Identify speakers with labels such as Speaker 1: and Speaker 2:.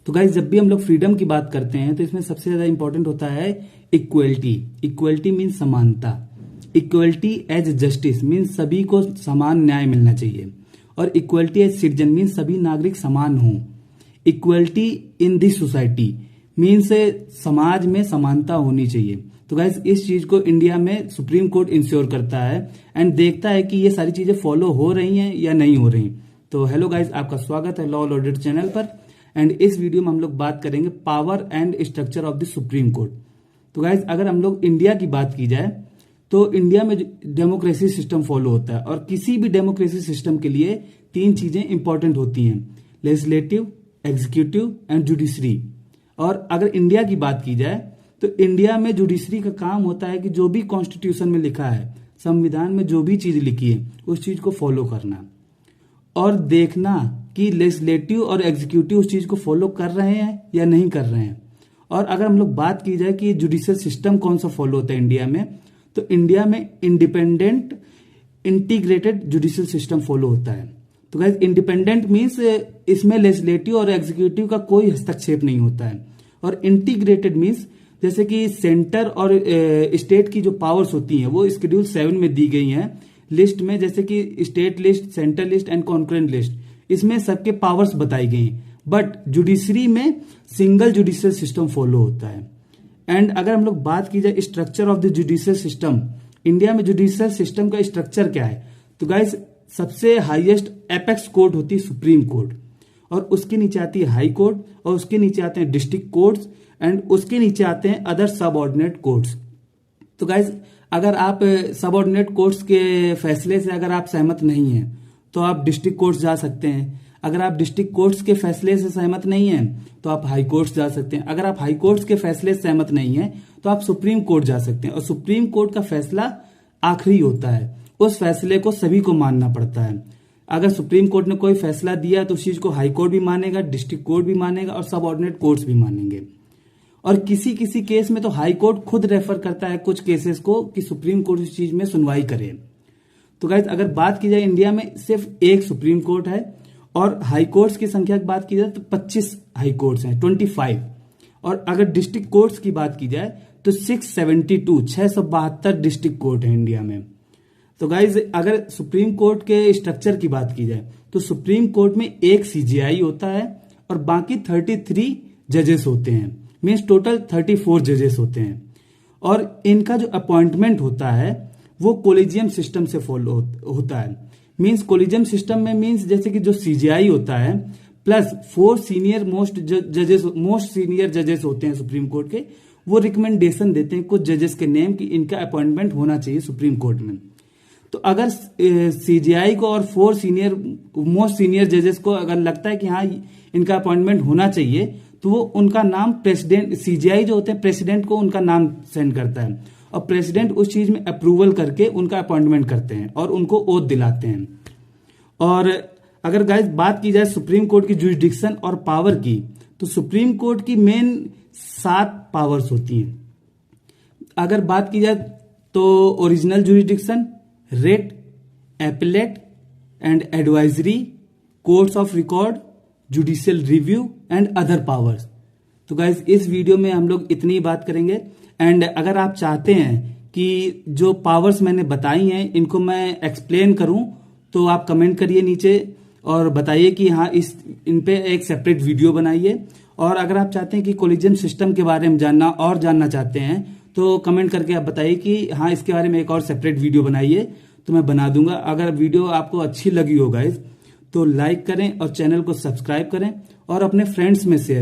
Speaker 1: तो गाइज जब भी हम लोग फ्रीडम की बात करते हैं तो इसमें सबसे ज्यादा इंपॉर्टेंट होता है इक्वलिटी। इक्वलिटी मीन्स समानता। इक्वलिटी एज जस्टिस मीन्स सभी को समान न्याय मिलना चाहिए। और इक्वलिटी एज सिटीजन मीन्स सभी नागरिक समान हों। Equality in this society means समाज में समानता होनी चाहिए। तो गाइज इस चीज को इंडिया में सुप्रीम कोर्ट इंश्योर करता है एंड देखता है कि ये सारी चीजें फॉलो हो रही हैं या नहीं हो रही। तो हेलो गाइज, आपका स्वागत है लॉ ऑडिट चैनल पर। एंड इस वीडियो में हम लोग बात करेंगे power and structure of the supreme court. तो गाइज अगर हम लोग इंडिया की बात की जाए तो इंडिया में डेमोक्रेसी सिस्टम फॉलो होता है और किसी भी डेमोक्रेसी सिस्टम के लिए तीन चीजें इंपॉर्टेंट होती हैं, लेजिस्लेटिव, एग्जीक्यूटिव एंड जुडिशरी। और अगर इंडिया की बात की जाए तो इंडिया में जुडिशरी का काम होता है कि जो भी कॉन्स्टिट्यूशन में लिखा है, संविधान में जो भी चीज लिखी है उस चीज को फॉलो करना और देखना कि लेजिस्लेटिव और एग्जीक्यूटिव उस चीज को फॉलो कर रहे हैं या नहीं कर रहे हैं। और अगर हम लोग बात की जाए कि जुडिशियल सिस्टम कौन सा फॉलो होता है इंडिया में, तो इंडिया में independent integrated judicial system follow होता है। तो गाइस इंडिपेंडेंट मीन्स इसमें लेजिस्लेटिव और एग्जीक्यूटिव का कोई हस्तक्षेप नहीं होता है। और इंटीग्रेटेड मीन्स जैसे कि सेंटर और स्टेट की जो पावर्स होती हैं वो शेड्यूल 7 में दी गई हैं लिस्ट में, जैसे कि state list, central list and concurrent list, इसमें सबके पावर्स बताई गई हैं। बट जुडिशरी में सिंगल जुडिशियल सिस्टम फॉलो होता है। एंड अगर हम लोग बात की जाए structure of the judicial system, India में जुडिशियल सिस्टम का स्ट्रक्चर क्या है, तो गाइस सबसे हाईएस्ट एपेक्स कोर्ट होती है सुप्रीम कोर्ट, और उसके नीचे आती है हाई कोर्ट, और उसके नीचे आते हैं डिस्ट्रिक्ट कोर्ट्स, एंड उसके नीचे आते हैं अदर सबऑर्डिनेट कोर्ट्स। तो गाइज अगर आप सबऑर्डिनेट कोर्ट्स के फैसले से अगर आप सहमत नहीं हैं तो आप डिस्ट्रिक्ट कोर्ट्स जा सकते हैं। अगर आप डिस्ट्रिक्ट कोर्ट्स के फैसले से सहमत नहीं हैं तो आप हाई कोर्ट्स जा सकते हैं। अगर आप हाई कोर्ट्स के फैसले से सहमत नहीं हैं तो आप सुप्रीम कोर्ट जा सकते हैं। और सुप्रीम कोर्ट का फैसला आखिरी होता है, उस फैसले को सभी को मानना पड़ता है। अगर सुप्रीम कोर्ट ने कोई फैसला दिया तो उस चीज को हाई कोर्ट भी मानेगा, डिस्ट्रिक्ट कोर्ट भी मानेगा और सबऑर्डिनेट कोर्ट्स भी मानेंगे। और किसी किसी केस में तो हाई कोर्ट खुद रेफर करता है कुछ केसेस को कि सुप्रीम कोर्ट इस चीज में सुनवाई करे। तो गाइस अगर बात की जाए इंडिया में सिर्फ एक सुप्रीम कोर्ट है, और हाई कोर्ट्स की संख्या की बात की जाए तो 25 हाई कोर्ट्स हैं, 25। और अगर डिस्ट्रिक्ट कोर्ट्स की बात की जाए तो 672 डिस्ट्रिक्ट कोर्ट है इंडिया में। तो गाइज अगर सुप्रीम कोर्ट के स्ट्रक्चर की बात की जाए तो सुप्रीम कोर्ट में एक सीजेआई होता है और बाकी 33 जजेस होते हैं, मीन्स टोटल 34 जजेस होते हैं। और इनका जो अपॉइंटमेंट होता है वो कोलिजियम सिस्टम से फॉलो होता है। मीन्स कोलिजियम सिस्टम में मीन्स जैसे कि जो सीजेआई होता है प्लस 4 सीनियर मोस्ट सीनियर जजेस होते हैं सुप्रीम कोर्ट के, वो रिकमेंडेशन देते हैं कुछ जजेस के नेम कि इनका अपॉइंटमेंट होना चाहिए सुप्रीम कोर्ट में। तो अगर सीजेआई को और 4 मोस्ट सीनियर जजेस को अगर लगता है कि हाँ इनका अपॉइंटमेंट होना चाहिए तो वो उनका नाम प्रेसिडेंट, सीजेआई जो होते हैं प्रेसिडेंट को उनका नाम सेंड करता है और प्रेसिडेंट उस चीज में अप्रूवल करके उनका अपॉइंटमेंट करते हैं और उनको ओथ दिलाते हैं। और अगर गाइस बात की जाए सुप्रीम कोर्ट की जुरिडिक्शन और पावर की, तो सुप्रीम कोर्ट की मेन 7 पावर्स होती हैं। अगर बात की जाए तो original jurisdiction, rate, appellate and advisory, courts of record, judicial review and other powers. तो गाइज इस वीडियो में हम लोग इतनी बात करेंगे। एंड अगर आप चाहते हैं कि जो पावर्स मैंने बताई हैं इनको मैं एक्सप्लेन करूं तो आप कमेंट करिए नीचे और बताइए कि हाँ इन पे एक सेपरेट वीडियो बनाइए। और अगर आप चाहते हैं कि कोलिजियम सिस्टम के बारे में जानना चाहते हैं तो कमेंट करके आप बताइए कि हाँ इसके बारे में एक और सेपरेट वीडियो बनाइए, तो मैं बना दूंगा। अगर वीडियो आपको अच्छी लगी हो गाइस तो लाइक करें और चैनल को सब्सक्राइब करें और अपने फ्रेंड्स में शेयर